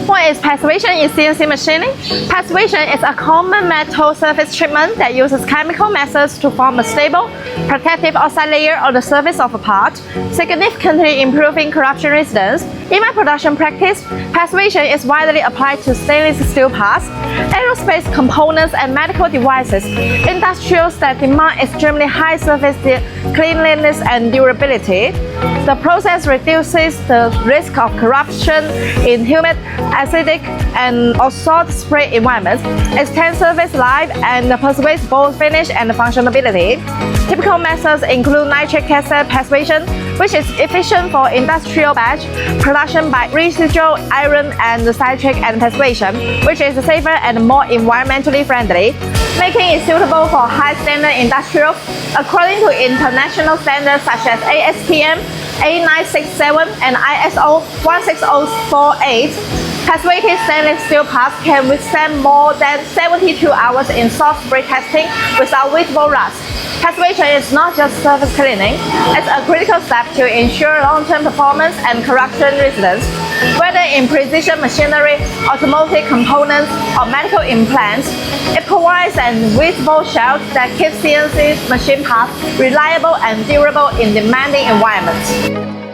What is passivation in CNC machining? Passivation is a common metal surface treatment that uses chemical methods to form a stable, protective oxide layer on the surface of a part, significantly improving corrosion resistance. In my production practice, passivation is widely applied to stainless steel parts, aerospace components, and medical devices, industrials that demand extremely high surface cleanliness and durability. The process reduces the risk of corruption in humid, acidic, and or salt spray environments, extends surface life, and preserves both finish and functionality. Typical methods include nitric acid passivation, which is efficient for industrial batch production by residual iron, and Citric and passivation, which is safer and more environmentally friendly, making it suitable for high-standard industrials. According to international standards such as ASTM A967 and ISO 16048, passivated stainless steel parts can withstand more than 72 hours in salt spray testing without visible rust. Passivation is not just surface cleaning, it's a critical step to ensure long-term performance and corrosion resistance. Whether in precision machinery, automotive components, or medical implants, it provides an invisible shield that keeps CNC machine parts reliable and durable in demanding environments.